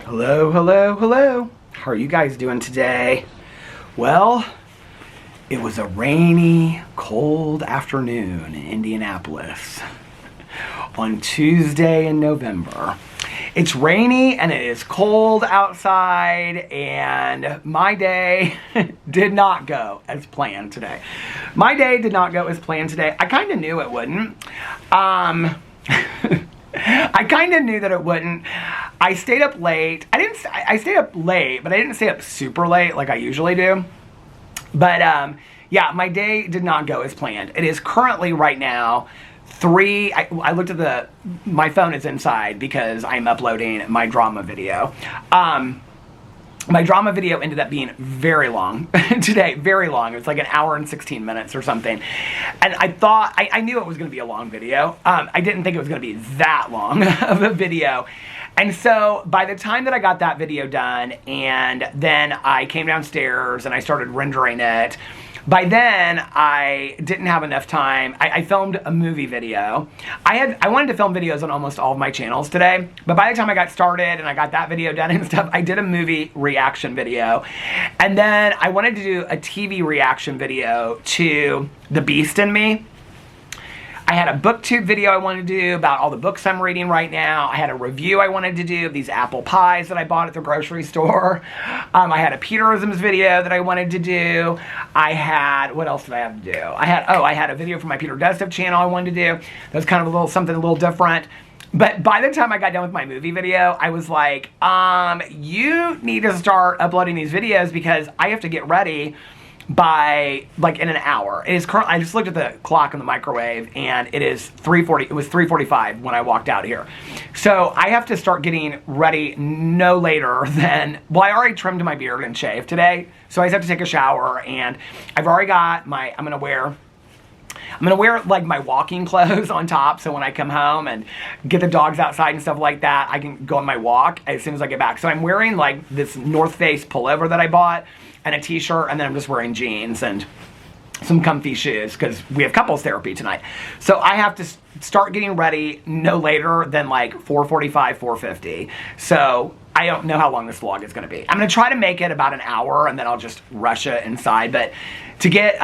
Hello, hello, hello. How are you guys doing today? Well, it was a rainy, cold afternoon in Indianapolis on Tuesday in November. It's rainy and it is cold outside, and my day did not go as planned today. My day did not go as planned today. I kind of knew it wouldn't. I kind of knew that it wouldn't. I stayed up late. I stayed up late, but I didn't stay up super late like I usually do. But yeah, my day did not go as planned. It is currently right now I looked at my phone is inside because I'm uploading my drama video. My drama video ended up being very long today, very long. It was like an hour and 16 minutes or something. And I knew it was going to be a long video. I didn't think it was going to be that long of a video. And so by the time that I got that video done, and then I came downstairs and I started rendering it, by then I didn't have enough time. I filmed a movie video. I wanted to film videos on almost all of my channels today, but by the time I got started and I got that video done and stuff, I did a movie reaction video. And then I wanted to do a TV reaction video to The Beast in Me. I had a booktube video I wanted to do about all the books I'm reading right now. I had a review I wanted to do of these apple pies that I bought at the grocery store. I had a Peterisms video that I wanted to do. I had, what else did I have to do? I had a video for my Peter Dustov channel I wanted to do. That was kind of something a little different. But by the time I got done with my movie video, I was like, you need to start uploading these videos because I have to get ready by like in an hour. It is currently, I just looked at the clock in the microwave and it is 3:40. It was 3:45 when I walked out here. So I have to start getting ready no later than, well, I already trimmed my beard and shaved today. So I just have to take a shower, and I've already got I'm gonna wear like my walking clothes on top, so when I come home and get the dogs outside and stuff like that, I can go on my walk as soon as I get back. So I'm wearing like this North Face pullover that I bought and a t-shirt, and then I'm just wearing jeans and some comfy shoes because we have couples therapy tonight. So I have to start getting ready no later than like 4:45, 4:50. So I don't know how long this vlog is going to be. I'm going to try to make it about an hour, and then I'll just rush it inside. But to get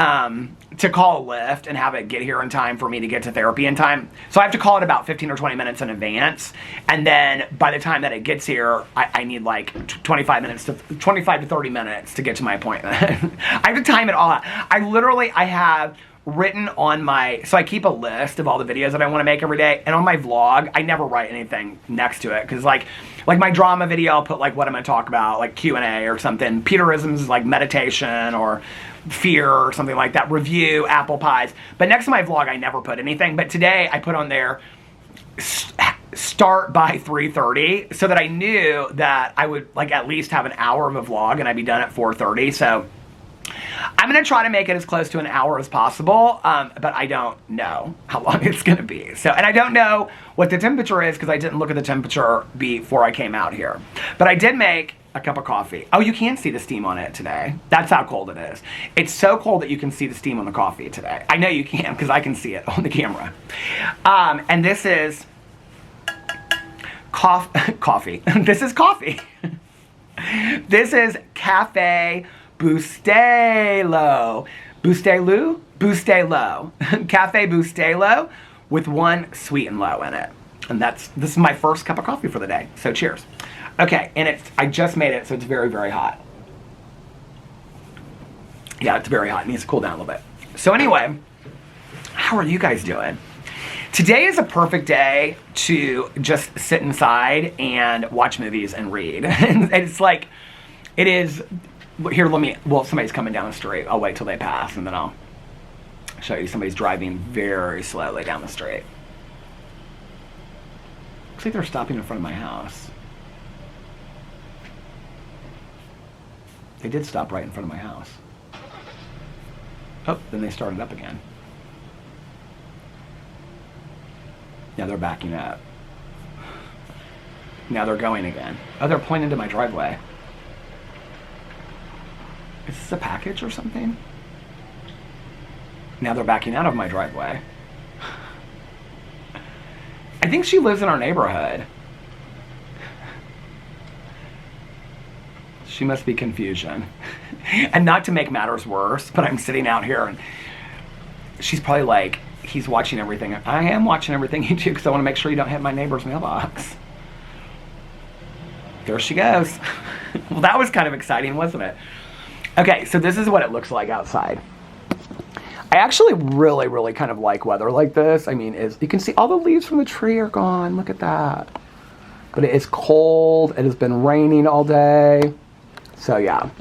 to call a Lyft and have it get here in time for me to get to therapy in time, so I have to call it about 15 or 20 minutes in advance. And then by the time that it gets here, I need like 25 to 30 minutes to get to my appointment. I have to time it all out. I have written on so I keep a list of all the videos that I want to make every day, and on my vlog I never write anything next to it, because like my drama video, I'll put like what I'm going to talk about, like Q&A or something. Peterisms is like meditation or fear or something like that. Review, apple pies. But next to my vlog I never put anything, but today I put on there start by 3:30, so that I knew that I would like at least have an hour of a vlog and I'd be done at 4:30. So I'm going to try to make it as close to an hour as possible, but I don't know how long it's going to be. So, and I don't know what the temperature is because I didn't look at the temperature before I came out here. But I did make a cup of coffee. Oh, you can see the steam on it today. That's how cold it is. It's so cold that you can see the steam on the coffee today. I know you can because I can see it on the camera. And this is coffee. This is coffee. This is Cafe Bustelo. Bustelo. Cafe Bustelo with one sweet and low in it. And this is my first cup of coffee for the day. So cheers. Okay, and I just made it, so it's very, very hot. Yeah, it's very hot. It needs to cool down a little bit. So anyway, how are you guys doing? Today is a perfect day to just sit inside and watch movies and read. And it's like, it is. Here, somebody's coming down the street. I'll wait till they pass, and then I'll show you. Somebody's driving very slowly down the street. Looks like they're stopping in front of my house. They did stop right in front of my house. Oh, then they started up again. Now they're backing up. Now they're going again. Oh, they're pointing to my driveway. Is this a package or something? Now they're backing out of my driveway. I think she lives in our neighborhood. She must be confusion. And not to make matters worse, but I'm sitting out here and she's probably like, he's watching everything. I am watching everything you do because I want to make sure you don't hit my neighbor's mailbox. There she goes. Well, that was kind of exciting, wasn't it? Okay, so this is what it looks like outside. I actually really, really kind of like weather like this. I mean, you can see all the leaves from the tree are gone. Look at that. But it is cold. It has been raining all day. So yeah,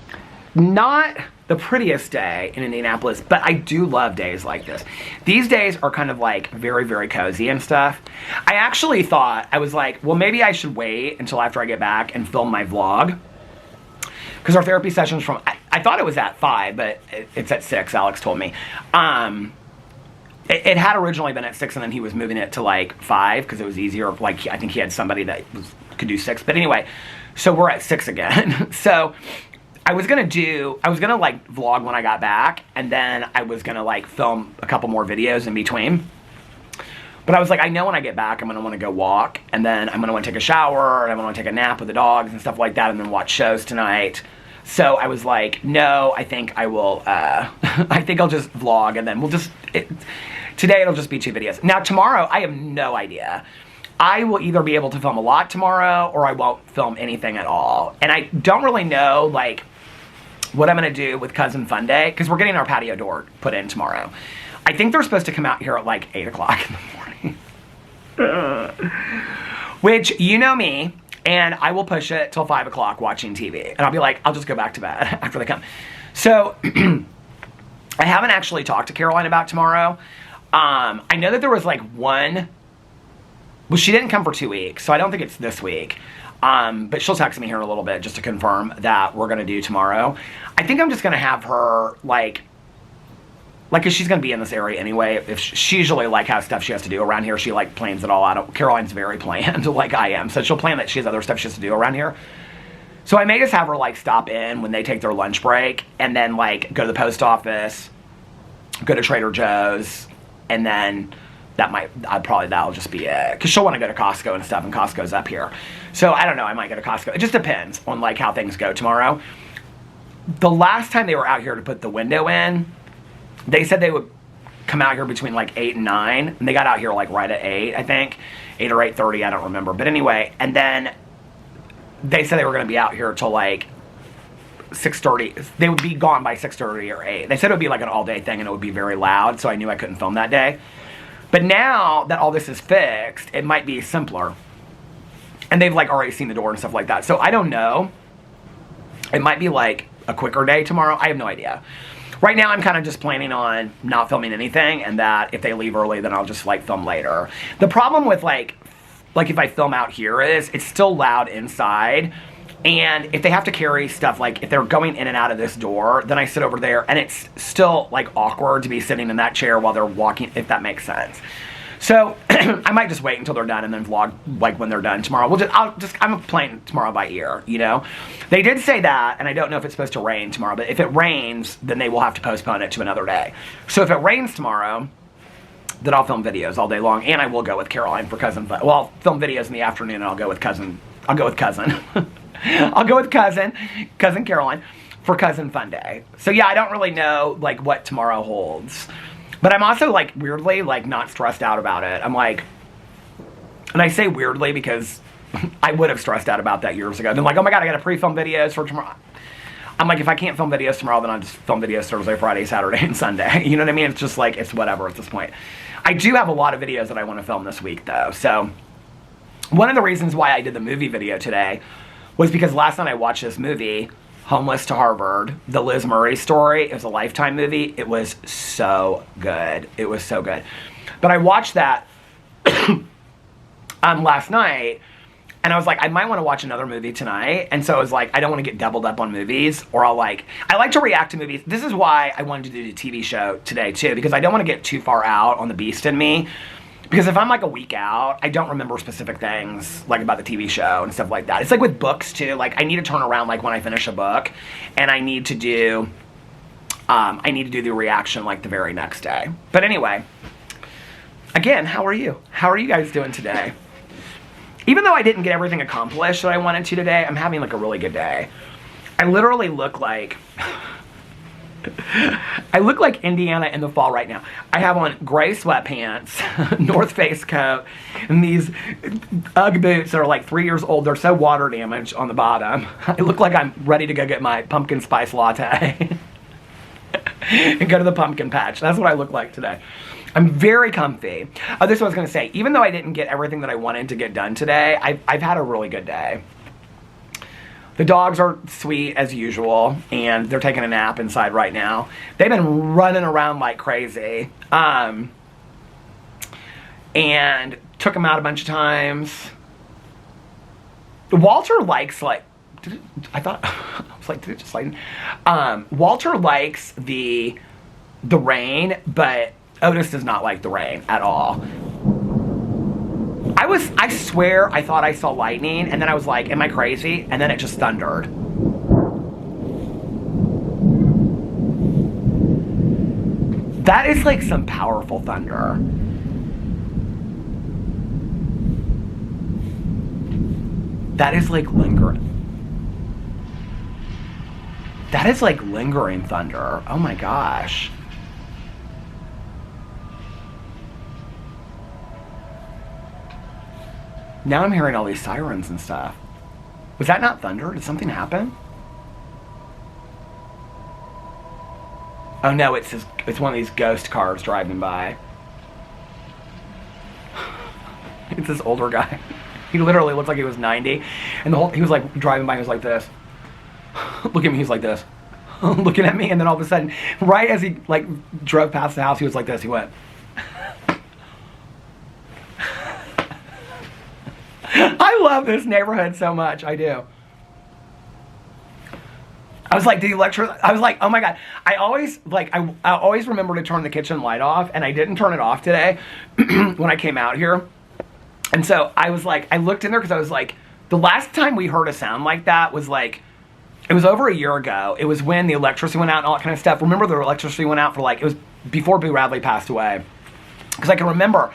not the prettiest day in Indianapolis, but I do love days like this. These days are kind of like very, very cozy and stuff. I actually thought, I was like, well, maybe I should wait until after I get back and film my vlog. Because our therapy session's from, I thought it was at 5, but it's at 6, Alex told me. It had originally been at 6, and then he was moving it to like 5 because it was easier. Like, I think he had somebody that could do 6. But anyway, so we're at 6 again. So I was gonna like vlog when I got back, and then I was gonna like film a couple more videos in between. But I was like, I know when I get back, I'm gonna wanna go walk, and then I'm gonna wanna take a shower, and I'm gonna wanna take a nap with the dogs and stuff like that, and then watch shows tonight. So I was like, no, I think I will, I think I'll just vlog, and then today it'll just be 2 videos. Now tomorrow, I have no idea. I will either be able to film a lot tomorrow, or I won't film anything at all. And I don't really know, like, what I'm gonna do with Cousin Fun Day, because we're getting our patio door put in tomorrow. I think they're supposed to come out here at like 8 o'clock in the morning. Which, you know me, and I will push it till 5 o'clock watching TV. And I'll be like, I'll just go back to bed after they come. So, I haven't actually talked to Caroline about tomorrow. I know that there was like one, well, she didn't come for 2 weeks, so I don't think it's this week. But she'll text me here in a little bit just to confirm that we're gonna do tomorrow. I think I'm just gonna have her like, cause she's gonna be in this area anyway. If she usually like has stuff she has to do around here, she like plans it all out. Caroline's very planned, like I am. So she'll plan that she has other stuff she has to do around here. So I may just have her like stop in when they take their lunch break, and then like go to the post office, go to Trader Joe's, and then that'll just be it. Cause she'll want to go to Costco and stuff, and Costco's up here. So I don't know, I might go to Costco. It just depends on like how things go tomorrow. The last time they were out here to put the window in, they said they would come out here between like 8 and 9, and they got out here like right at 8, I think. 8 or 8:30, I don't remember. But anyway, and then they said they were gonna be out here till like 6:30. They would be gone by 6:30 or 8. They said it would be like an all-day thing, and it would be very loud, so I knew I couldn't film that day. But now that all this is fixed, it might be simpler. And they've like already seen the door and stuff like that. So I don't know. It might be like a quicker day tomorrow. I have no idea. Right now I'm kind of just planning on not filming anything, and that if they leave early, then I'll just like film later. The problem with like if I film out here is it's still loud inside. And if they have to carry stuff, like if they're going in and out of this door, then I sit over there, and it's still like awkward to be sitting in that chair while they're walking, if that makes sense. So I might just wait until they're done and then vlog like when they're done tomorrow. I'm playing tomorrow by ear, you know? They did say that, and I don't know if it's supposed to rain tomorrow, but if it rains, then they will have to postpone it to another day. So if it rains tomorrow, then I'll film videos all day long, and I will go with Caroline for Cousin Fun. Well, I'll film videos in the afternoon, and I'll go with Cousin. I'll go with Cousin Caroline for Cousin Fun Day. So yeah, I don't really know like what tomorrow holds. But I'm also like weirdly like not stressed out about it. I'm like, and I say weirdly because I would have stressed out about that years ago. Then like, oh my God, I gotta pre-film videos for tomorrow. I'm like, if I can't film videos tomorrow, then I'll just film videos Thursday, Friday, Saturday, and Sunday. You know what I mean? It's just like, it's whatever at this point. I do have a lot of videos that I want to film this week though. So one of the reasons why I did the movie video today was because last night I watched this movie, Homeless to Harvard, the Liz Murray story. It was a Lifetime movie. It was so good. It was so good. But I watched that last night, and I was like, I might want to watch another movie tonight. And so I was like, I don't want to get doubled up on movies, or I like to react to movies. This is why I wanted to do the TV show today too, because I don't want to get too far out on the Beast in me. Because if I'm like a week out, I don't remember specific things like about the TV show and stuff like that. It's like with books too. Like I need to turn around like when I finish a book, and I need to do the reaction like the very next day. But anyway, again, how are you? How are you guys doing today? Even though I didn't get everything accomplished that I wanted to today, I'm having like a really good day. I literally look like I look like Indiana in the fall right now. I have on gray sweatpants, North Face coat, and these Ugg boots that are like 3 years old. They're so water damaged on the bottom. I look like I'm ready to go get my pumpkin spice latte and go to the pumpkin patch. That's what I look like today. I'm very comfy. Oh, this is what I was going to say. Even though I didn't get everything that I wanted to get done today, I've had a really good day. The dogs are sweet as usual, and they're taking a nap inside right now. They've been running around like crazy. And took them out a bunch of times. Walter likes, like, I was like, did it just lighten? Walter likes the rain, but Otis does not like the rain at all. I swear I thought I saw lightning, and then I was like, am I crazy? And then it just thundered. That is like some powerful thunder. That is like lingering. That is like lingering thunder. Oh my gosh. Now I'm hearing all these sirens and stuff. Was that not thunder? Did something happen? Oh no, it's one of these ghost cars driving by. It's this older guy. He literally looked like he was 90. And he was like driving by, he was like this. Look at me, he's like this. Looking at me, and then all of a sudden, right as he like drove past the house, he was like this, he went. I love this neighborhood so much. I do. I was like, I was like, oh my God. I always remember to turn the kitchen light off, and I didn't turn it off today when I came out here. And so I was like, I looked in there because I was like, the last time we heard a sound like that was like, it was over a year ago. It was when the electricity went out and all that kind of stuff. Remember the electricity went out for like, it was before Boo Radley passed away. Because I can remember,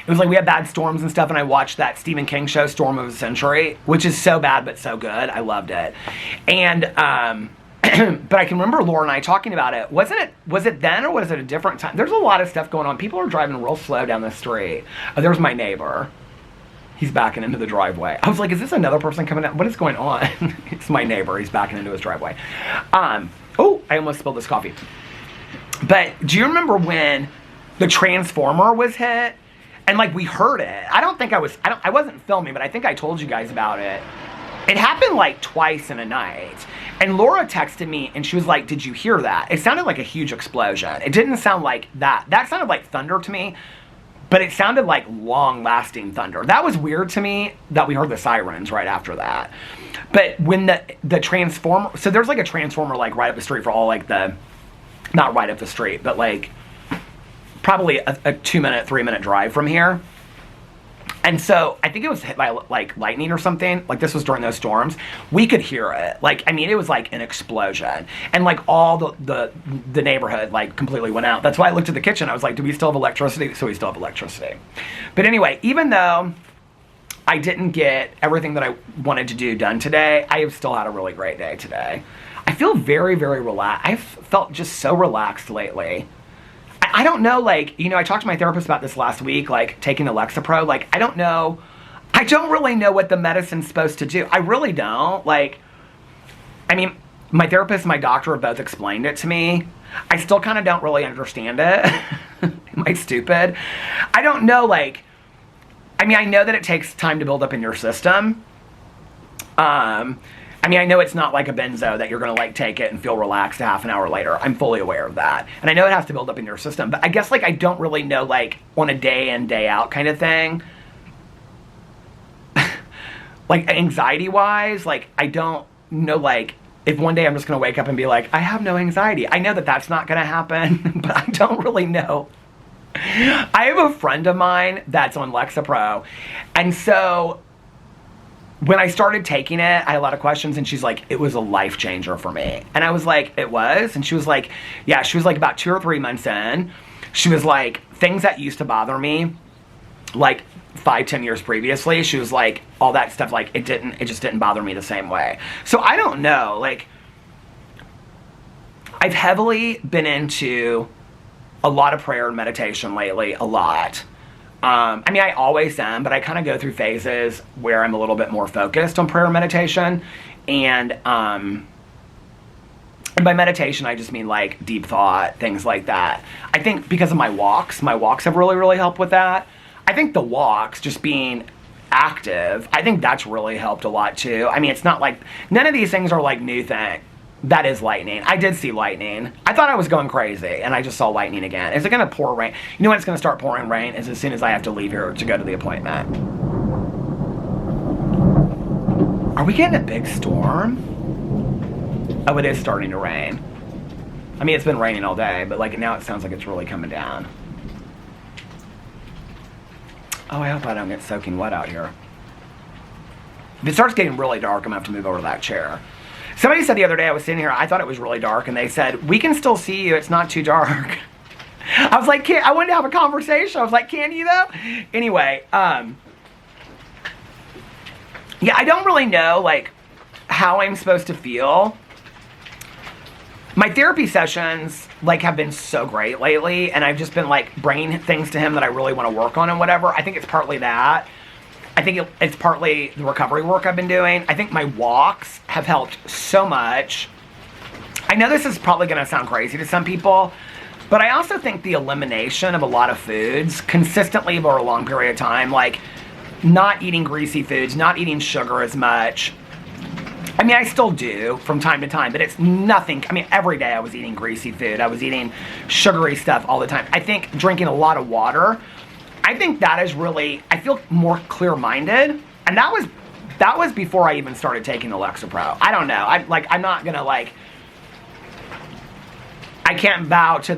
it was like we had bad storms and stuff, and I watched that Stephen King show, Storm of the Century, which is so bad but so good. I loved it. And, but I can remember Laura and I talking about it. Was it then, or was it a different time? There's a lot of stuff going on. People are driving real slow down the street. Oh, there's my neighbor. He's backing into the driveway. I was like, is this another person coming out? What is going on? It's my neighbor. He's backing into his driveway. Oh, I almost spilled this coffee. But do you remember when the transformer was hit? And like we heard it. I wasn't filming, but I think I told you guys about it. It happened like twice in a night. And Laura texted me and she was like, did you hear that? It sounded like a huge explosion. It didn't sound like that. That sounded like thunder to me, but it sounded like long-lasting thunder. That was weird to me that we heard the sirens right after that. But when the transformer, so there's like a transformer like right up the street for all like not right up the street, but like probably a 2-minute, 3-minute drive from here. And so I think it was hit by like lightning or something. Like this was during those storms. We could hear it. Like, I mean, it was like an explosion. And like all the neighborhood like completely went out. That's why I looked at the kitchen. I was like, do we still have electricity? So we still have electricity. But anyway, even though I didn't get everything that I wanted to do done today, I have still had a really great day today. I feel very, very relaxed. I've felt just so relaxed lately. I don't know, like, you know, I talked to my therapist about this last week, like, taking the Lexapro. Like, I don't really know what the medicine's supposed to do. I really don't. Like, I mean, my therapist and my doctor have both explained it to me. I still kind of don't really understand it. Am I stupid? I don't know, like, I mean, I know that it takes time to build up in your system. I mean, I know it's not like a benzo that you're going to like take it and feel relaxed a half an hour later. I'm fully aware of that. And I know it has to build up in your system. But I guess like I don't really know like on a day in, day out kind of thing. Like anxiety wise, like I don't know like if one day I'm just going to wake up and be like, I have no anxiety. I know that that's not going to happen, but I don't really know. I have a friend of mine that's on Lexapro. And so when I started taking it, I had a lot of questions, and she's like, it was a life changer for me. And I was like, it was? And she was like, yeah, she was like about 2 or 3 months in. She was like, things that used to bother me, like 5-10 years previously, she was like, all that stuff, like it just didn't bother me the same way. So I don't know, like, I've heavily been into a lot of prayer and meditation lately, a lot. I mean, I always am, but I kind of go through phases where I'm a little bit more focused on prayer and meditation. And by meditation, I just mean like deep thought, things like that. I think because of my walks have really, really helped with that. I think the walks, just being active, I think that's really helped a lot too. I mean, it's not like, none of these things are like new thing. That is lightning. I did see lightning. I thought I was going crazy, and I just saw lightning again. Is it going to pour rain? You know when it's going to start pouring rain? Is as soon as I have to leave here to go to the appointment. Are we getting a big storm? Oh, it is starting to rain. I mean, it's been raining all day, but like now it sounds like it's really coming down. Oh, I hope I don't get soaking wet out here. If it starts getting really dark, I'm going to have to move over to that chair. Somebody said the other day, I was sitting here, I thought it was really dark, and they said, we can still see you, it's not too dark. I was like, I wanted to have a conversation. I was like, can you though? Anyway, yeah, I don't really know, like, how I'm supposed to feel. My therapy sessions, like, have been so great lately, and I've just been, like, bringing things to him that I really want to work on and whatever. I think it's partly that. I think it's partly the recovery work I've been doing. I think my walks have helped so much. I know this is probably going to sound crazy to some people, but I also think the elimination of a lot of foods consistently over a long period of time, like not eating greasy foods, not eating sugar as much. I mean, I still do from time to time, but it's nothing. I mean, every day I was eating greasy food. I was eating sugary stuff all the time. I think drinking a lot of water, I think that is really, I feel more clear-minded, and that was before I even started taking the Lexapro. I don't know. I'm not gonna like. I can't vow to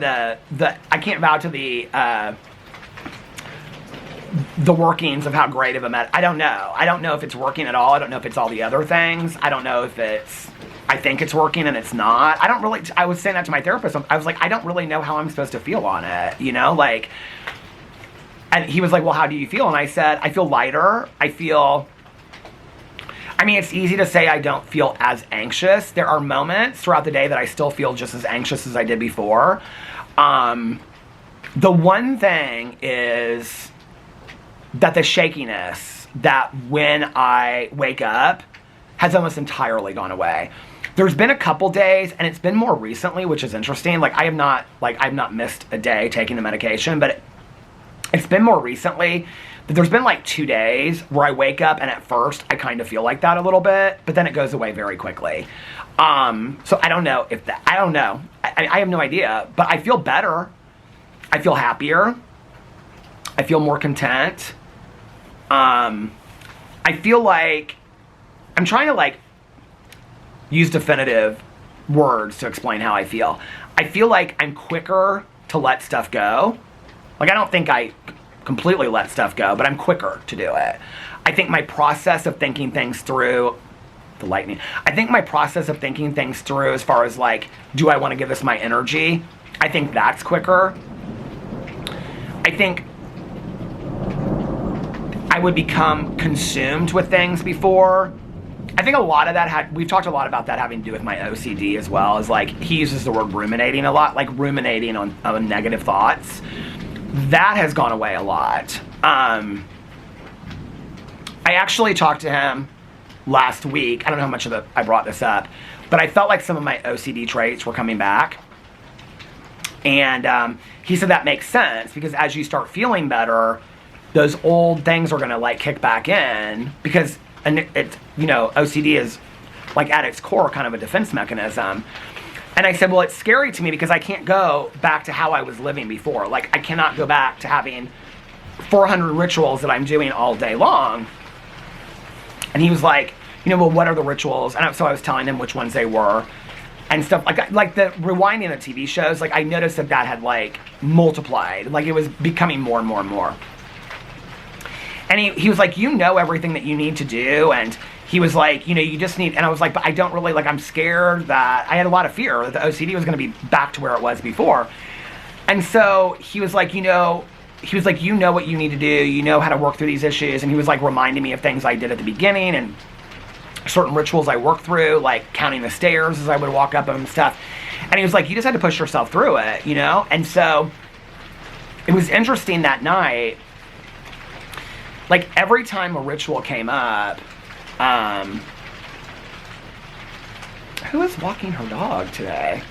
the workings of how great of a med. I don't know. I don't know if it's working at all. I don't know if it's all the other things. I don't know if it's. I think it's working and it's not. I don't really. I was saying that to my therapist. I was like, I don't really know how I'm supposed to feel on it. You know, like. And he was like, well, how do you feel? And I said, I feel lighter. I mean, it's easy to say I don't feel as anxious. There are moments throughout the day that I still feel just as anxious as I did before. The one thing is that the shakiness that when I wake up has almost entirely gone away. There's been a couple days, and it's been more recently, which is interesting. Like, I've not missed a day taking the medication, but it's been more recently that there's been like 2 days where I wake up and at first I kind of feel like that a little bit, but then it goes away very quickly. So I don't know if that, I don't know. I have no idea, but I feel better. I feel happier. I feel more content. I feel like I'm trying to like use definitive words to explain how I feel. I feel like I'm quicker to let stuff go. Like, I don't think I completely let stuff go, but I'm quicker to do it. I think my process of thinking things through, the lightning, I think my process of thinking things through as far as like, do I want to give this my energy? I think that's quicker. I think I would become consumed with things before. I think a lot of that we've talked a lot about that having to do with my OCD as well, is like, he uses the word ruminating a lot, like ruminating on negative thoughts. That has gone away a lot. I actually talked to him last week. I don't know how much of I brought this up, but I felt like some of my OCD traits were coming back. And he said that makes sense, because as you start feeling better, those old things are going to like kick back in, because it's, you know, OCD is like at its core kind of a defense mechanism. And I said, well, it's scary to me because I can't go back to how I was living before. Like, I cannot go back to having 400 rituals that I'm doing all day long. And he was like, you know, well, what are the rituals? And so I was telling him which ones they were and stuff. Like the rewinding of TV shows, like I noticed that had like multiplied. Like it was becoming more and more and more. And he was like, you know everything that you need to do. And he was like, you know, you just need, and I was like, but I don't really, like, I'm scared that, I had a lot of fear that the OCD was going to be back to where it was before. And so he was like, you know what you need to do, you know how to work through these issues. And he was like reminding me of things I did at the beginning. And certain rituals I work through, like counting the stairs as I would walk up them and stuff. And he was like, you just had to push yourself through it, you know? And so it was interesting that night, like every time a ritual came up, who is walking her dog today?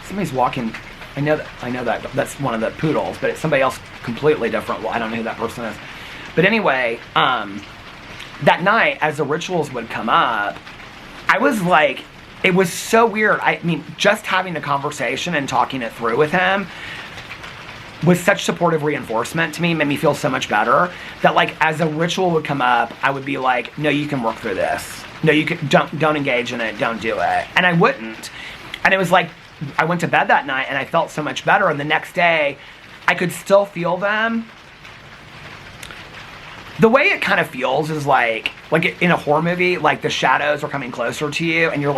Somebody's walking, I know that that's one of the poodles, but it's somebody else completely different. Well, I don't know who that person is. But anyway, that night, as the rituals would come up, I was like, it was so weird. I mean, just having the conversation and talking it through with him was such supportive reinforcement to me, made me feel so much better, that like as a ritual would come up, I would be like, no, you can work through this. No, you can, don't engage in it, don't do it. And I wouldn't. And it was like, I went to bed that night and I felt so much better, and the next day, I could still feel them. The way it kind of feels is like in a horror movie, like the shadows are coming closer to you and you're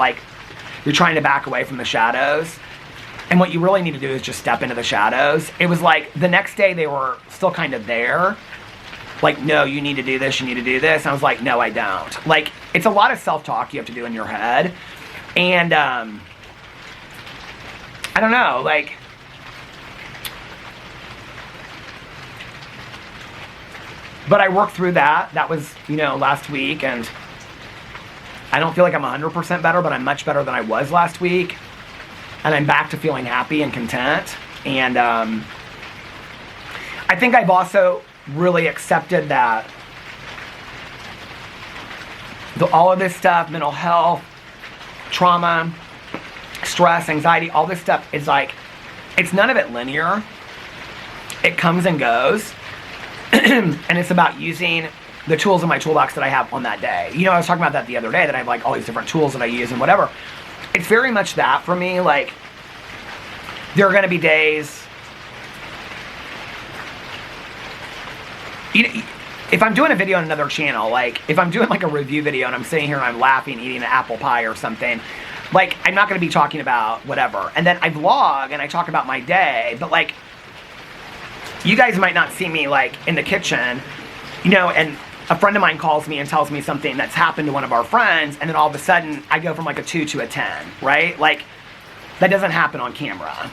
trying to back away from the shadows. And what you really need to do is just step into the shadows. It was like the next day they were still kind of there. Like, no, you need to do this, you need to do this. And I was like, no, I don't. Like, it's a lot of self-talk you have to do in your head. And, I don't know, like, but I worked through that. That was, last week, and I don't feel like I'm 100% better, but I'm much better than I was last week. And I'm back to feeling happy and content. And I think I've also really accepted that all of this stuff, mental health, trauma, stress, anxiety, all this stuff is like, it's none of it linear. It comes and goes. And it's about using the tools in my toolbox that I have on that day. I was talking about that the other day, that I have like all these different tools that I use and whatever. It's very much that for me. Like, there are going to be days, if I'm doing a video on another channel, like if I'm doing like a review video and I'm sitting here and I'm laughing, eating an apple pie or something, like I'm not going to be talking about whatever. And then I vlog and I talk about my day, but like, you guys might not see me like in the kitchen, and a friend of mine calls me and tells me something that's happened to one of our friends, and then all of a sudden I go from like a 2 to a 10, right? Like, that doesn't happen on camera.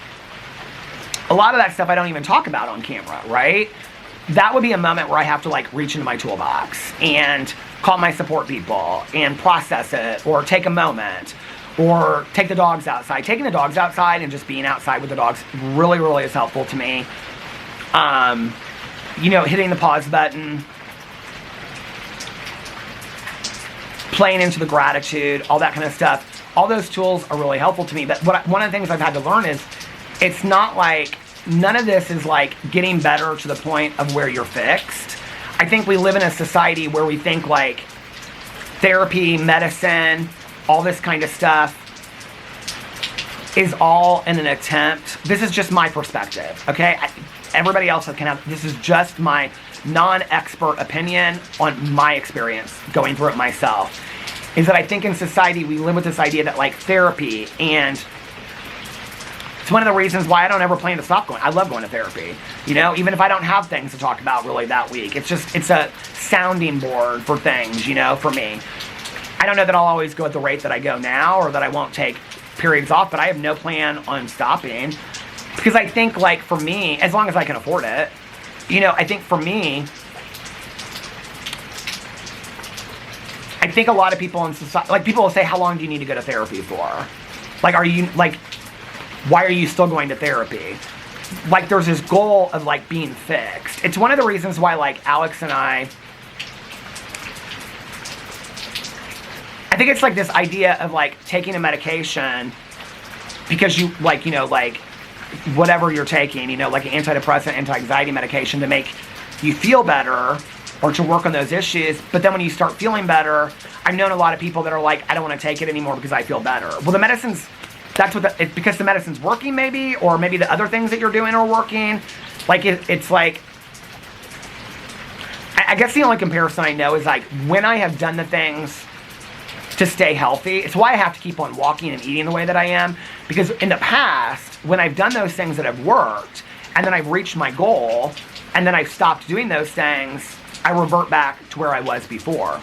A lot of that stuff I don't even talk about on camera, right? That would be a moment where I have to like reach into my toolbox and call my support people and process it, or take a moment, or take the dogs outside. Taking the dogs outside and just being outside with the dogs really, really is helpful to me. Hitting the pause button, playing into the gratitude, all that kind of stuff. All those tools are really helpful to me. But one of the things I've had to learn is, it's not like, none of this is like getting better to the point of where you're fixed. I think we live in a society where we think like therapy, medicine, all this kind of stuff is all in an attempt. This is just my perspective, okay? Everybody else can have, this is just my non-expert opinion on my experience going through it myself. Is that I think in society we live with this idea that like therapy, and it's one of the reasons why I don't ever plan to stop going. I love going to therapy, even if I don't have things to talk about really that week. It's a sounding board for things, for me. I don't know that I'll always go at the rate that I go now, or that I won't take periods off, but I have no plan on stopping, because I think like for me, as long as I can afford it, I think for me, I think a lot of people in society, like people will say, how long do you need to go to therapy for? Like, why are you still going to therapy? Like, there's this goal of like being fixed. It's one of the reasons why like Alex and I think it's like this idea of like taking a medication because you like, whatever you're taking, like an antidepressant, anti-anxiety medication to make you feel better or to work on those issues. But then when you start feeling better, I've known a lot of people that are like, I don't want to take it anymore because I feel better. Well, the medicine's, it's because the medicine's working maybe, or maybe the other things that you're doing are working. Like it's like, I guess the only comparison I know is like when I have done the things to stay healthy. It's why I have to keep on walking and eating the way that I am, because in the past, when I've done those things that have worked, and then I've reached my goal, and then I've stopped doing those things, I revert back to where I was before.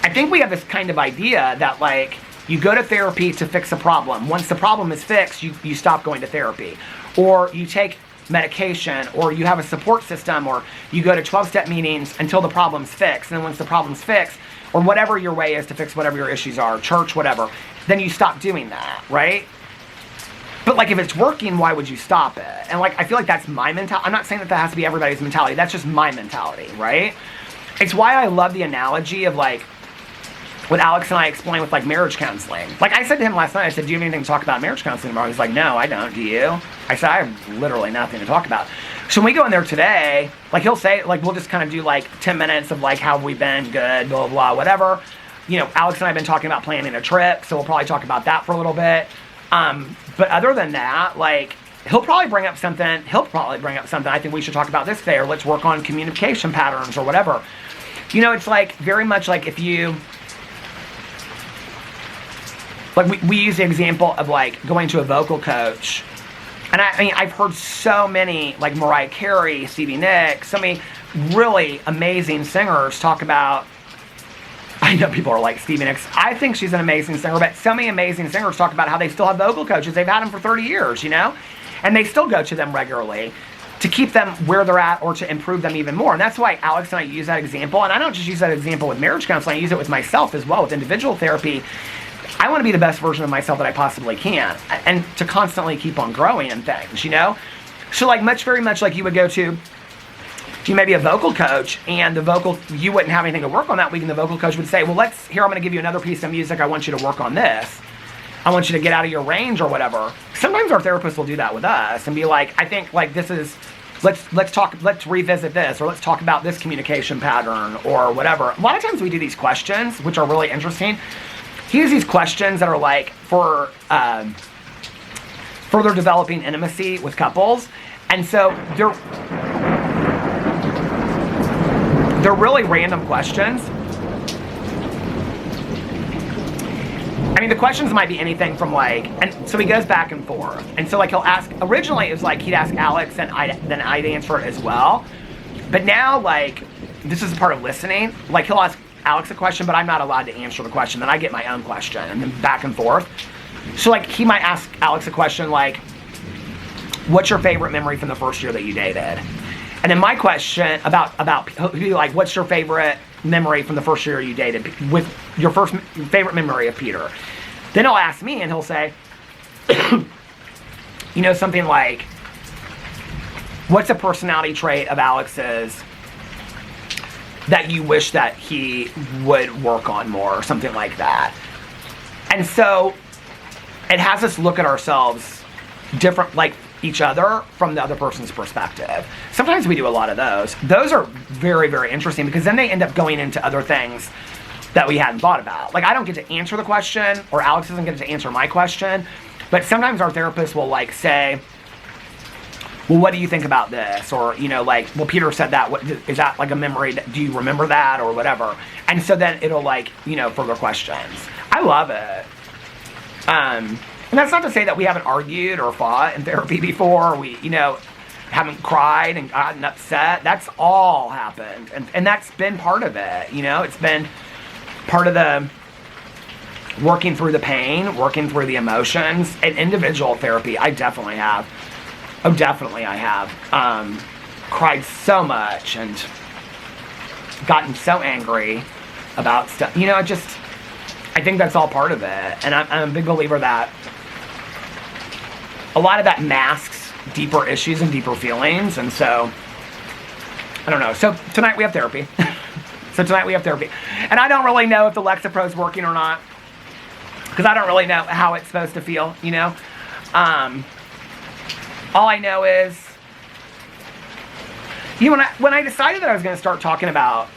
I think we have this kind of idea that like you go to therapy to fix a problem. Once the problem is fixed, you stop going to therapy. Or you take medication, or you have a support system, or you go to 12-step meetings until the problem's fixed. And then once the problem's fixed, or whatever your way is to fix whatever your issues are, church, whatever, then you stop doing that, right? But like if it's working, why would you stop it? And like I feel like that's my mentality. I'm not saying that has to be everybody's mentality. That's just my mentality, right? It's why I love the analogy of like what Alex and I explained with like marriage counseling. Like I said to him last night, I said, do you have anything to talk about marriage counseling tomorrow? He's like, no, I don't. Do you? I said, I have literally nothing to talk about. So when we go in there today, like he'll say, like we'll just kind of do like 10 minutes of like how have we been, good, blah, blah, blah, whatever. You know, Alex and I have been talking about planning a trip, so we'll probably talk about that for a little bit. But other than that, like he'll probably bring up something I think we should talk about this today, or let's work on communication patterns or whatever. You know, it's like very much like if you, like we use the example of like going to a vocal coach. And I mean, I've heard so many, like Mariah Carey, Stevie Nicks, so many really amazing singers talk about, I know people are like Stevie Nicks, I think she's an amazing singer, but so many amazing singers talk about how they still have vocal coaches. They've had them for 30 years, you know? And they still go to them regularly to keep them where they're at or to improve them even more. And that's why Alex and I use that example. And I don't just use that example with marriage counseling, I use it with myself as well, with individual therapy. I want to be the best version of myself that I possibly can, and to constantly keep on growing and things, you know? So like very much like you would go to, you may be a vocal coach, and you wouldn't have anything to work on that week, and the vocal coach would say, well, here, I'm going to give you another piece of music, I want you to work on this. I want you to get out of your range or whatever. Sometimes our therapist will do that with us and be like, I think like this is, let's revisit this, or let's talk about this communication pattern or whatever. A lot of times we do these questions, which are really interesting. He has these questions that are like for further developing intimacy with couples. And so they're really random questions. I mean, the questions might be anything from like, and so he goes back and forth. And so like he'll ask, originally it was like he'd ask Alex and then I'd answer it as well. But now like, this is a part of listening. Like he'll ask Alex a question, but I'm not allowed to answer the question. Then I get my own question, and then back and forth. So like he might ask Alex a question like, what's your favorite memory from the first year that you dated? And then my question about like, what's your favorite memory from the first year you dated, with your favorite memory of Peter? Then he'll ask me and he'll say, you know, something like, what's a personality trait of Alex's that you wish that he would work on more, or something like that. And so it has us look at ourselves different, like each other from the other person's perspective. Sometimes we do a lot of those. Those are very, very interesting, because then they end up going into other things that we hadn't thought about. Like I don't get to answer the question, or Alex doesn't get to answer my question, but sometimes our therapist will like say, well, what do you think about this? Or, you know, like, well, Peter said that. What, is that like a memory? Do you remember that or whatever? And so then it'll like, you know, further questions. I love it. And that's not to say that we haven't argued or fought in therapy before. We, you know, haven't cried and gotten upset. That's all happened. And that's been part of it. You know, it's been part of the working through the pain, working through the emotions. In individual therapy, I definitely have. Oh, definitely I have. Cried so much and gotten so angry about stuff. You know, I think that's all part of it. And I'm a big believer that a lot of that masks deeper issues and deeper feelings. And so, I don't know. So tonight we have therapy. And I don't really know if the Lexapro is working or not, because I don't really know how it's supposed to feel, you know. All I know is, you know, when I decided that I was going to start talking about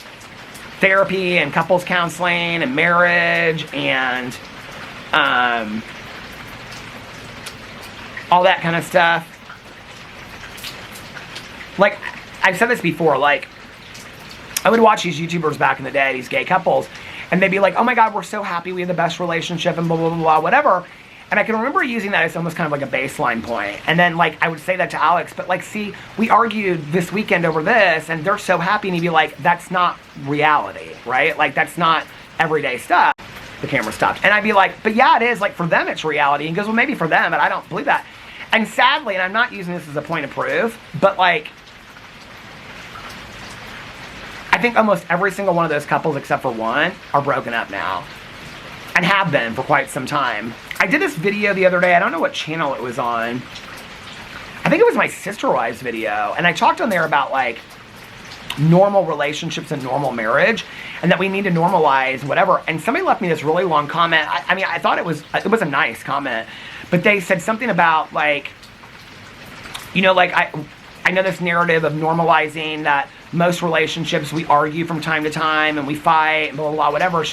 therapy and couples counseling and marriage and all that kind of stuff, like, I've said this before, like, I would watch these YouTubers back in the day, these gay couples, and they'd be like, oh my God, we're so happy, we have the best relationship, and blah, blah, blah, blah, whatever. And I can remember using that as almost kind of like a baseline point. And then like I would say that to Alex, but like, see, we argued this weekend over this and they're so happy, and he'd be like, that's not reality, right? Like that's not everyday stuff, the camera stopped. And I'd be like, but yeah, it is. Like, for them, it's reality. And he goes, well, maybe for them, but I don't believe that. And sadly, and I'm not using this as a point of proof, but like, I think almost every single one of those couples, except for one, are broken up now. And have been for quite some time. I did this video the other day. I don't know what channel it was on. I think it was my sister-wives video. And I talked on there about like normal relationships and normal marriage, and that we need to normalize whatever. And somebody left me this really long comment. I mean, I thought it was a nice comment, but they said something about like, you know, like I know this narrative of normalizing that most relationships we argue from time to time and we fight and blah, blah, blah, whatever.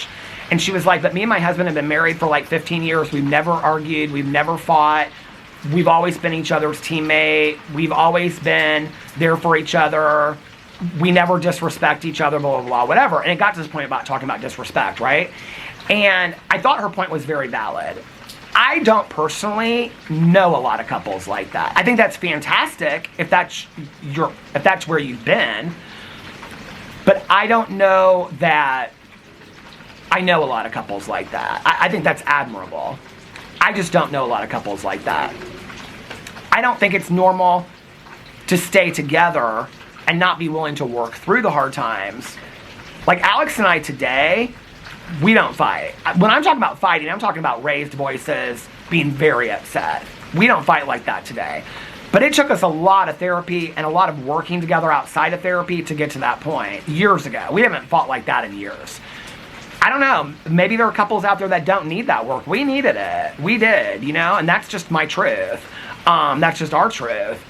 And she was like, but me and my husband have been married for like 15 years. We've never argued. We've never fought. We've always been each other's teammate. We've always been there for each other. We never disrespect each other, blah, blah, blah, whatever. And it got to this point about talking about disrespect, right? And I thought her point was very valid. I don't personally know a lot of couples like that. I think that's fantastic if that's where you've been. But I don't know that I know a lot of couples like that. I think that's admirable. I just don't know a lot of couples like that. I don't think it's normal to stay together and not be willing to work through the hard times. Like Alex and I today, we don't fight. When I'm talking about fighting, I'm talking about raised voices, being very upset. We don't fight like that today. But it took us a lot of therapy and a lot of working together outside of therapy to get to that point years ago. We haven't fought like that in years. I don't know, maybe there are couples out there that don't need that work. We needed it. We did, you know, and that's just my truth. That's just our truth.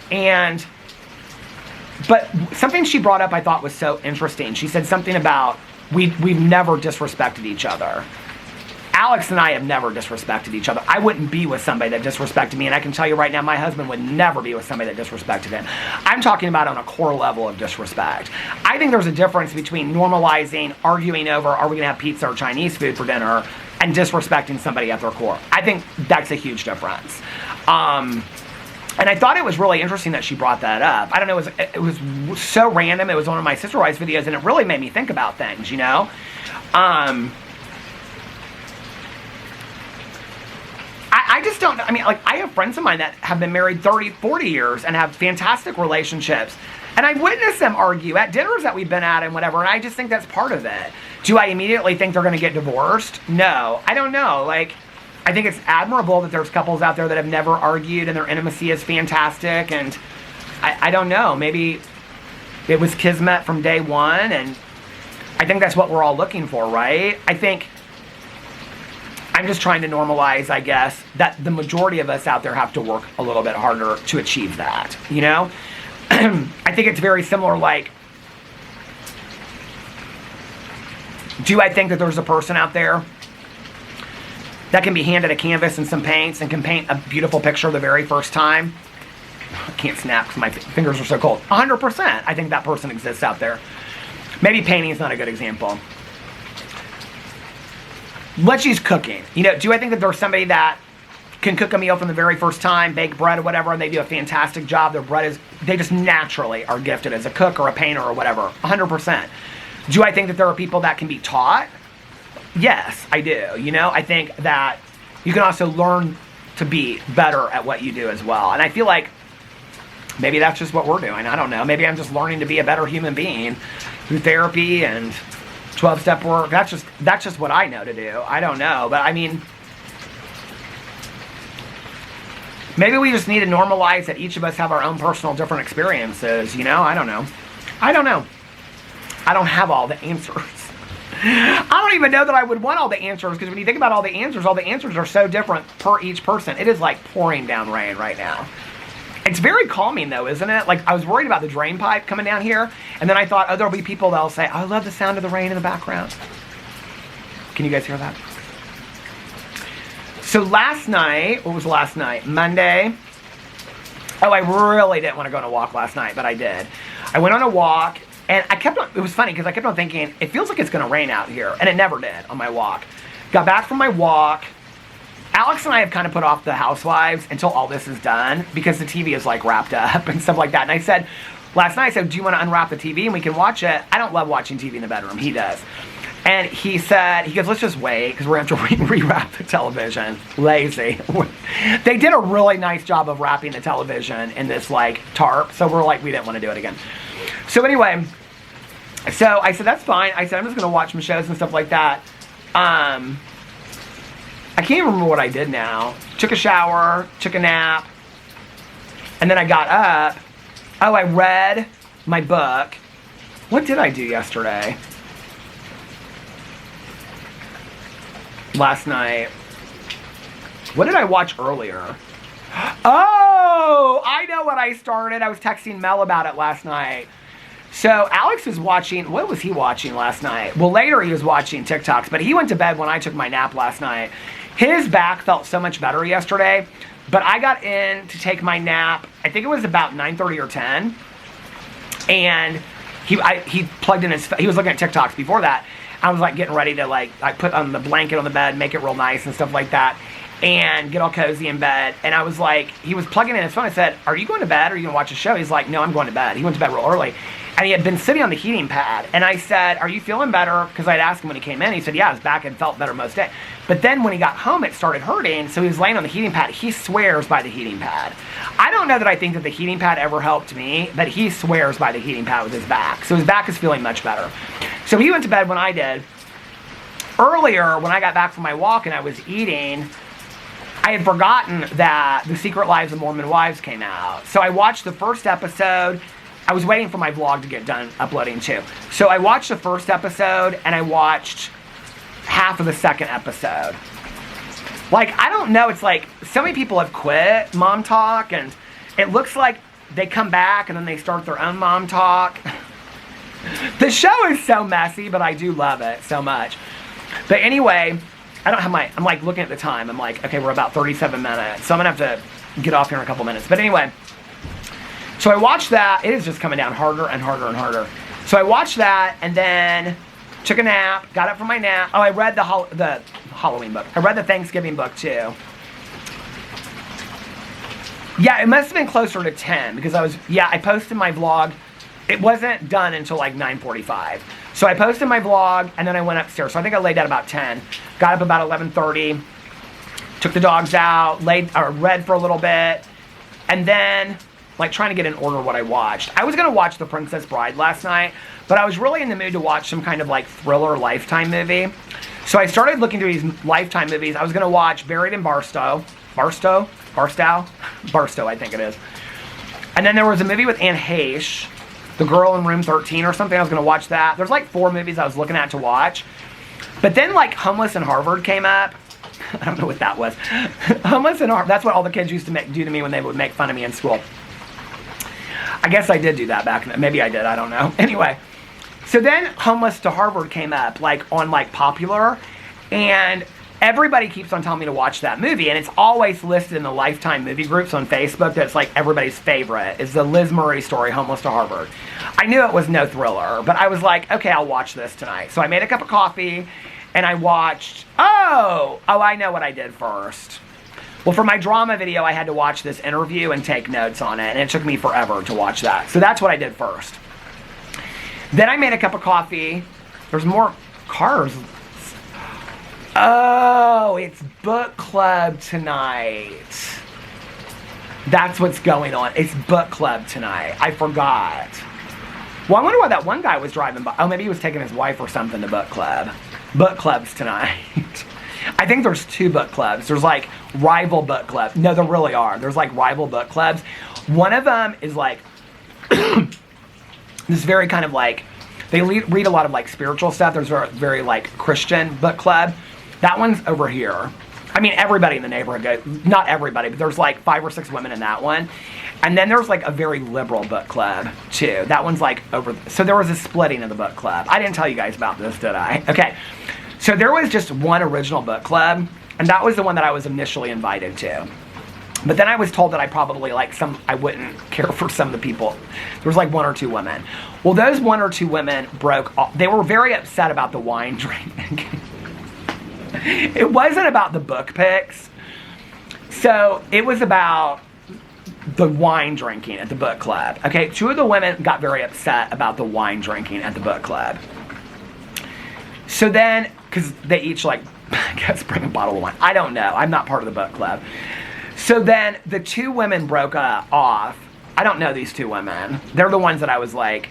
But something she brought up I thought was so interesting. She said something about we've never disrespected each other. Alex and I have never disrespected each other. I wouldn't be with somebody that disrespected me, and I can tell you right now, my husband would never be with somebody that disrespected him. I'm talking about on a core level of disrespect. I think there's a difference between normalizing, arguing over, are we going to have pizza or Chinese food for dinner, and disrespecting somebody at their core. I think that's a huge difference. And I thought it was really interesting that she brought that up. I don't know, it was so random. It was one of my sister-wives videos, and it really made me think about things, you know? I just don't, I mean, like, I have friends of mine that have been married 30, 40 years and have fantastic relationships. And I witnessed them argue at dinners that we've been at and whatever, and I just think that's part of it. Do I immediately think they're going to get divorced? No. I don't know. Like, I think it's admirable that there's couples out there that have never argued and their intimacy is fantastic, and I don't know. Maybe it was kismet from day one, and I think that's what we're all looking for, right? I think I'm just trying to normalize, I guess, that the majority of us out there have to work a little bit harder to achieve that, you know? I think it's very similar, like, do I think that there's a person out there that can be handed a canvas and some paints and can paint a beautiful picture the very first time? I can't snap because my fingers are so cold. 100%. I think that person exists out there. Maybe painting is not a good example. Let's use cooking. You know, do I think that there's somebody that can cook a meal from the very first time, bake bread or whatever, and they do a fantastic job? Their bread is, they just naturally are gifted as a cook or a painter or whatever. 100%. Do I think that there are people that can be taught? Yes, I do. You know, I think that you can also learn to be better at what you do as well. And I feel like maybe that's just what we're doing. I don't know. Maybe I'm just learning to be a better human being through therapy and 12-step work. That's just what I know to do. I don't know. But I mean, maybe we just need to normalize that each of us have our own personal different experiences, you know? I don't know. I don't have all the answers. I don't even know that I would want all the answers, because when you think about all the answers are so different per each person. It is like pouring down rain right now. It's very calming though, isn't it? Like, I was worried about the drain pipe coming down here, and then I thought, oh, there'll be people that'll say, I love the sound of the rain in the background. Can you guys hear that? So last night, what was last night? Monday. Oh, I really didn't want to go on a walk last night, but I did. I went on a walk, and it was funny because I kept on thinking, it feels like it's going to rain out here, and it never did on my walk. Got back from my walk. Alex and I have kind of put off the Housewives until all this is done, because the TV is like wrapped up and stuff like that. And I said, last night, do you want to unwrap the TV and we can watch it? I don't love watching TV in the bedroom. He does. And he said, he goes, let's just wait because we're going to have to rewrap the television. Lazy. They did a really nice job of wrapping the television in this like tarp. So we're like, we didn't want to do it again. So anyway, so I said, that's fine. I said, I'm just going to watch some shows and stuff like that. I can't even remember what I did now. Took a shower, took a nap. And then I got up. Oh, I read my book. What did I do yesterday? Last night. What did I watch earlier? Oh, I know what I started. I was texting Mel about it last night. So Alex was watching, what was he watching last night? Well, later he was watching TikToks, but he went to bed when I took my nap last night. His back felt so much better yesterday, but I got in to take my nap, I think it was about 9:30 or 10, and he plugged in he was looking at TikToks before that. I was like getting ready to I put on the blanket on the bed, make it real nice and stuff like that, and get all cozy in bed. And I was like, he was plugging in his phone. I said, are you going to bed or are you going to watch a show? He's like, no, I'm going to bed. He went to bed real early. And he had been sitting on the heating pad. And I said, are you feeling better? Because I'd asked him when he came in. He said, yeah, his back had felt better most day. But then when he got home, it started hurting. So he was laying on the heating pad. He swears by the heating pad. I don't know that I think that the heating pad ever helped me, but he swears by the heating pad with his back. So his back is feeling much better. So he went to bed when I did. Earlier, when I got back from my walk and I was eating, I had forgotten that The Secret Lives of Mormon Wives came out. So I watched the first episode. I was waiting for my vlog to get done uploading too. So I watched the first episode and I watched half of the second episode. Like, I don't know, it's like so many people have quit Mom Talk and it looks like they come back and then they start their own Mom Talk. The show is so messy, but I do love it so much. But anyway, I don't have I'm like looking at the time. I'm like, okay, we're about 37 minutes. So I'm going to have to get off here in a couple minutes. But anyway, so I watched that. It is just coming down harder and harder and harder. So I watched that and then took a nap, got up from my nap. Oh, I read the Halloween book. I read the Thanksgiving book too. Yeah, it must have been closer to 10 because I posted my vlog. It wasn't done until like 9:45. So I posted my vlog and then I went upstairs. So I think I laid down about 10. Got up about 11:30. Took the dogs out, read for a little bit. And then, like trying to get in order what I watched. I was going to watch The Princess Bride last night, but I was really in the mood to watch some kind of like thriller Lifetime movie. So I started looking through these Lifetime movies. I was going to watch Buried in Barstow, I think it is. And then there was a movie with Anne Heche, The Girl in Room 13 or something. I was going to watch that. There's like 4 movies I was looking at to watch. But then like Homeless in Harvard came up. I don't know what that was. Homeless in Harvard. That's what all the kids used to do to me when they would make fun of me in school. I guess I did do that back then. Maybe I did. I don't know. Anyway. So then Homeless to Harvard came up like on like Popular. And everybody keeps on telling me to watch that movie, and it's always listed in the Lifetime movie groups on Facebook that's like everybody's favorite. It's the Liz Murray story, Homeless to Harvard. I knew it was no thriller, but I was like, okay, I'll watch this tonight. So I made a cup of coffee, and I watched, oh, I know what I did first. Well, for my drama video, I had to watch this interview and take notes on it, and it took me forever to watch that. So that's what I did first. Then I made a cup of coffee. There's more cars. Oh, it's book club tonight. That's what's going on. It's book club tonight. I forgot. Well, I wonder why that one guy was driving by. Oh, maybe he was taking his wife or something to book club. Book clubs tonight. I think there's 2 book clubs. There's like rival book clubs. No, there really are. There's like rival book clubs. One of them is like this very kind of like, they read a lot of like spiritual stuff. There's a very like Christian book club. That one's over here. I mean, everybody in the neighborhood goes, not everybody, but there's like 5 or 6 women in that one. And then there's like a very liberal book club too. That one's like over, so there was a splitting of the book club. I didn't tell you guys about this, did I? Okay. So there was just one original book club, and that was the one that I was initially invited to. But then I was told that I wouldn't care for some of the people. There was like 1 or 2 women. Well, those 1 or 2 women broke off. They were very upset about the wine drinking. It wasn't about the book picks. So it was about the wine drinking at the book club. Okay, 2 of the women got very upset about the wine drinking at the book club. So then, because they each like, I guess bring a bottle of wine. I don't know. I'm not part of the book club. So then the two women broke off. I don't know these two women. They're the ones that I was like,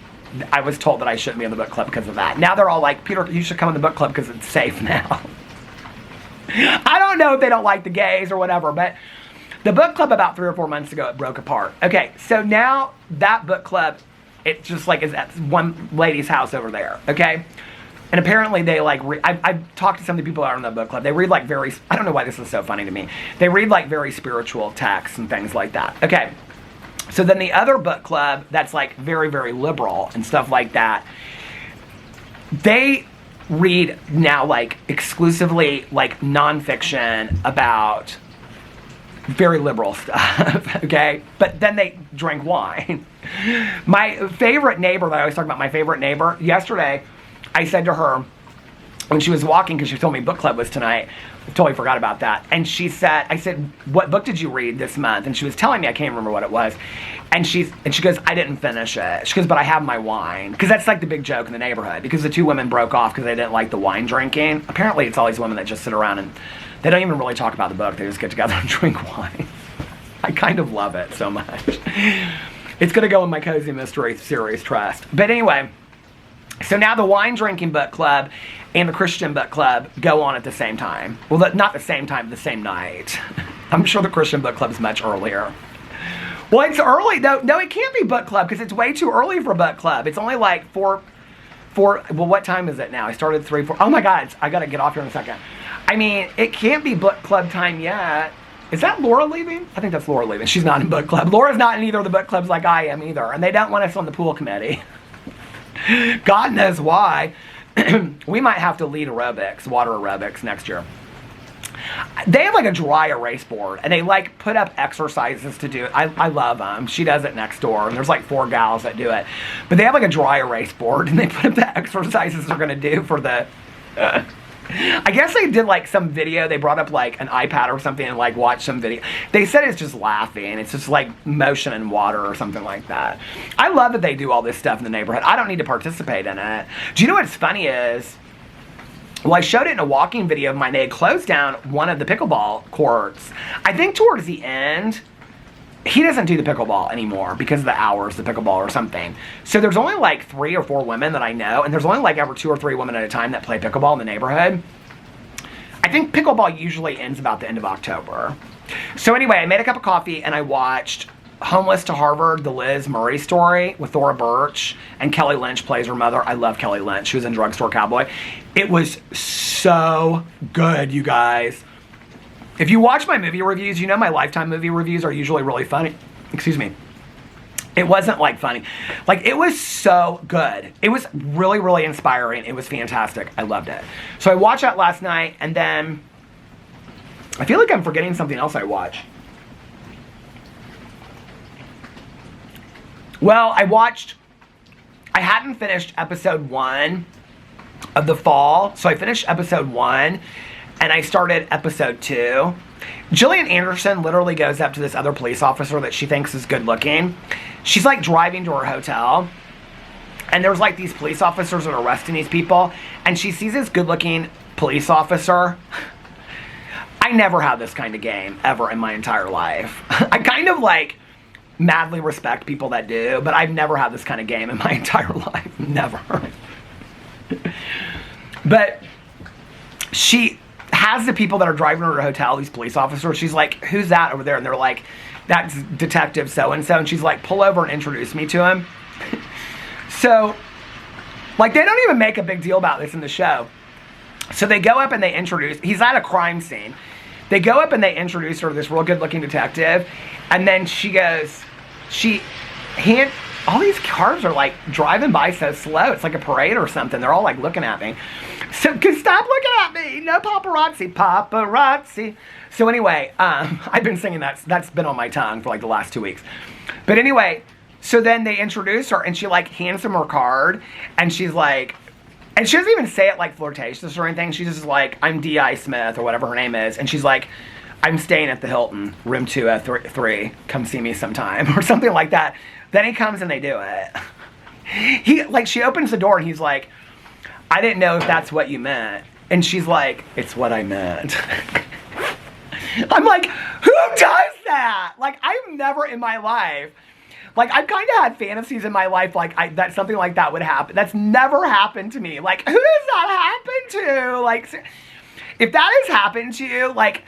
I was told that I shouldn't be in the book club because of that. Now they're all like, Peter, you should come in the book club because it's safe now. I don't know if they don't like the gays or whatever, but the book club about 3 or 4 months ago, it broke apart. Okay, so now that book club, it just like is at one lady's house over there, okay? And apparently they like, I've talked to some of the people that are in the book club. They read like I don't know why this is so funny to me. They read like very spiritual texts and things like that. Okay. So then the other book club that's like very, very liberal and stuff like that, they read now like exclusively like nonfiction about very liberal stuff, okay? But then they drink wine. My favorite neighbor that I always talk about, my favorite neighbor, yesterday, I said to her, when she was walking, because she told me book club was tonight, I totally forgot about that. And she said, I said, what book did you read this month? And she was telling me, I can't remember what it was. And she goes, I didn't finish it. She goes, but I have my wine. Because that's like the big joke in the neighborhood. Because the two women broke off because they didn't like the wine drinking. Apparently it's all these women that just sit around and they don't even really talk about the book. They just get together and drink wine. I kind of love it so much. It's going to go in my Cozy Mystery Series Trust. But anyway, so now the wine drinking book club and the Christian book club go on at the same time. Well, not the same time, the same night. I'm sure the Christian book club is much earlier. Well, it's early. No, it can't be book club because it's way too early for book club. It's only like 4, well, what time is it now? I started 3, 4. Oh my God, I got to get off here in a second. I mean, it can't be book club time yet. Is that Laura leaving? I think that's Laura leaving. She's not in book club. Laura's not in either of the book clubs like I am either. And they don't want us on the pool committee. God knows why. We might have to lead aerobics, water aerobics next year. They have like a dry erase board and they like put up exercises to do. I love them. She does it next door and there's like 4 gals that do it. But they have like a dry erase board and they put up the exercises they're going to do for the... I guess they did like some video. They brought up like an iPad or something and like watched some video. They said it's just laughing. It's just like motion in water or something like that. I love that they do all this stuff in the neighborhood. I don't need to participate in it. Do you know what's funny is, well, I showed it in a walking video of mine. They had closed down one of the pickleball courts. I think towards the end, he doesn't do the pickleball anymore because of the hours, the pickleball or something. So there's only like 3 or 4 women that I know, and there's only like ever 2 or 3 women at a time that play pickleball in the neighborhood. I think pickleball usually ends about the end of October. So anyway, I made a cup of coffee and I watched Homeless to Harvard, the Liz Murray story with Thora Birch, and Kelly Lynch plays her mother. I love Kelly Lynch. She was in Drugstore Cowboy. It was so good, you guys. If you watch my movie reviews, you know my Lifetime movie reviews are usually really funny. Excuse me. It wasn't like funny. Like, it was so good. It was really, really inspiring. It was fantastic. I loved it. So I watched that last night, and then I feel like I'm forgetting something else I watched. Well, I hadn't finished episode 1 of The Fall. So I finished episode 1. And I started episode 2. Gillian Anderson literally goes up to this other police officer that she thinks is good looking. She's like driving to her hotel. And there's like these police officers that are arresting these people. And she sees this good looking police officer. I never had this kind of game ever in my entire life. I kind of like madly respect people that do. But I've never had this kind of game in my entire life. Never. But she has the people that are driving her to her hotel, these police officers. She's like, who's that over there? And they're like, that's Detective so-and-so. And she's like, pull over and introduce me to him. So, like, they don't even make a big deal about this in the show. So they go up and they introduce, he's at a crime scene. They go up and they introduce her to this real good looking detective. And then she goes, all these cars are like driving by so slow. It's like a parade or something. They're all like looking at me. So, stop looking at me. No paparazzi, paparazzi. So anyway, I've been singing that. That's been on my tongue for like the last 2 weeks. But anyway, so then they introduce her and she like hands them her card. And she's like, and she doesn't even say it like flirtatious or anything. She's just like, I'm D.I. Smith or whatever her name is. And she's like, I'm staying at the Hilton, room 203. Come see me sometime or something like that. Then he comes and they do it. She opens the door and he's like, I didn't know if that's what you meant. And she's like, it's what I meant. I'm like, who does that? Like, I've never in my life, like, I've kind of had fantasies in my life, like, that something like that would happen. That's never happened to me. Like, who does that happen to? Like, if that has happened to you, like,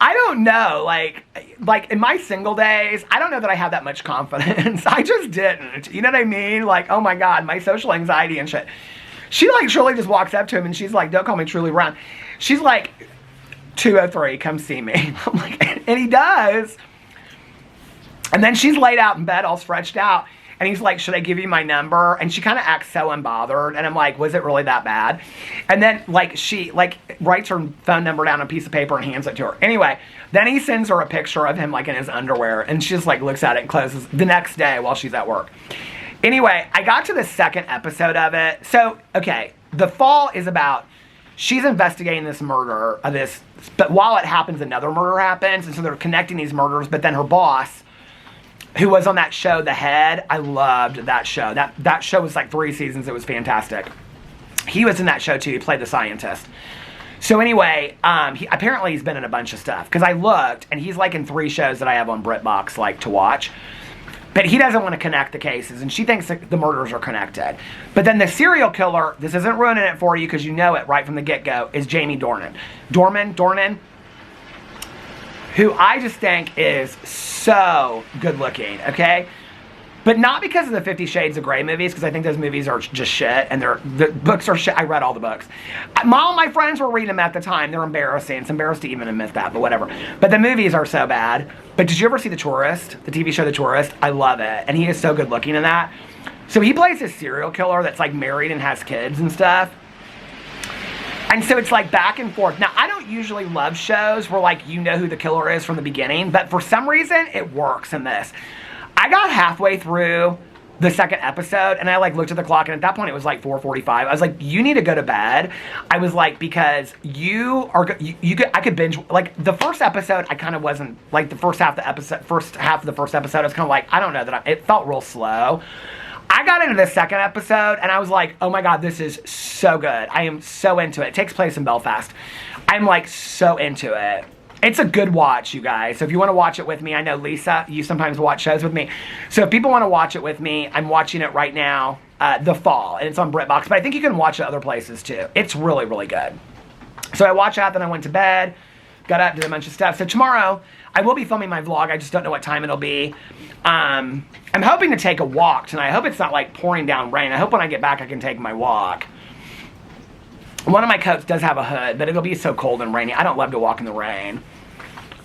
I don't know. Like in my single days, I don't know that I have that much confidence. I just didn't. You know what I mean? Like, oh my God, my social anxiety and shit. She, like, Shirley just walks up to him and she's like, don't call me Truly Brown. She's like, 203, come see me. I'm like, and he does. And then she's laid out in bed all stretched out. And he's like, should I give you my number? And she kind of acts so unbothered. And I'm like, was it really that bad? And then, like, she, like, writes her phone number down on a piece of paper and hands it to her. Anyway, then he sends her a picture of him, like, in his underwear. And she just, like, looks at it and closes the next day while she's at work. Anyway, I got to the second episode of it. So, okay, The Fall is about, she's investigating this murder, but while it happens, another murder happens. And so they're connecting these murders. But then her boss, who was on that show, The Head, I loved that show. That show was like 3 seasons. It was fantastic. He was in that show too. He played the scientist. So anyway, apparently he's been in a bunch of stuff. Because I looked, and he's like in 3 shows that I have on BritBox, like, to watch. But he doesn't want to connect the cases, and she thinks that the murders are connected. But then the serial killer, this isn't ruining it for you because you know it right from the get-go, is Jamie Dornan, who I just think is so good looking, okay? But not because of the 50 Shades of Grey movies, because I think those movies are just shit, and the books are shit. I read all the books. All my friends were reading them at the time. They're embarrassing. It's embarrassed to even admit that, but whatever. But the movies are so bad. But did you ever see The Tourist? The TV show The Tourist? I love it. And he is so good looking in that. So he plays this serial killer that's, like, married and has kids and stuff. And so it's like back and forth. Now, I don't usually love shows where, like, you know who the killer is from the beginning, but for some reason, it works in this. I got halfway through the second episode, and I, like, looked at the clock, and at that point, it was, like, 4:45. I was like, you need to go to bed. I was like, because I could binge, like, the first episode, I kind of wasn't, like, the first half of the first episode, I was kind of like, I don't know it felt real slow. I got into the second episode, and I was like, oh my God, this is so good. I am so into it. It takes place in Belfast. I'm, like, so into it. It's a good watch, you guys. So if you want to watch it with me, I know, Lisa, you sometimes watch shows with me. So if people want to watch it with me, I'm watching it right now, The Fall, and it's on BritBox. But I think you can watch it other places, too. It's really, really good. So I watched that, then I went to bed, got up, did a bunch of stuff. So tomorrow, I will be filming my vlog. I just don't know what time it'll be. I'm hoping to take a walk tonight. I hope it's not, like, pouring down rain. I hope when I get back, I can take my walk. One of my coats does have a hood, but it'll be so cold and rainy. I don't love to walk in the rain.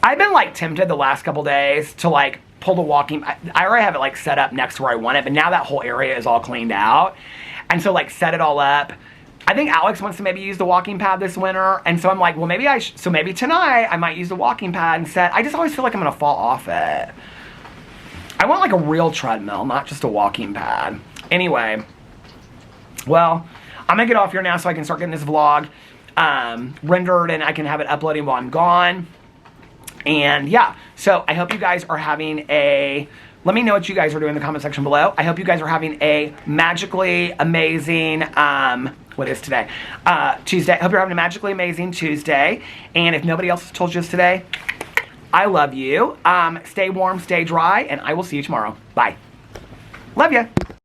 I've been, like, tempted the last couple days to, like, pull the walking. I already have it, like, set up next to where I want it, but now that whole area is all cleaned out. And so, like, set it all up. I think Alex wants to maybe use the walking pad this winter. And so I'm like, well, maybe so maybe tonight I might use the walking pad instead. I just always feel like I'm going to fall off it. I want, like, a real treadmill, not just a walking pad. Anyway, well, I'm going to get off here now so I can start getting this vlog rendered and I can have it uploading while I'm gone. And yeah, so I hope you guys are having let me know what you guys are doing in the comment section below. I hope you guys are having a magically amazing, what is today? Tuesday. I hope you're having a magically amazing Tuesday. And if nobody else has told you this today, I love you. Stay warm, stay dry, and I will see you tomorrow. Bye. Love ya.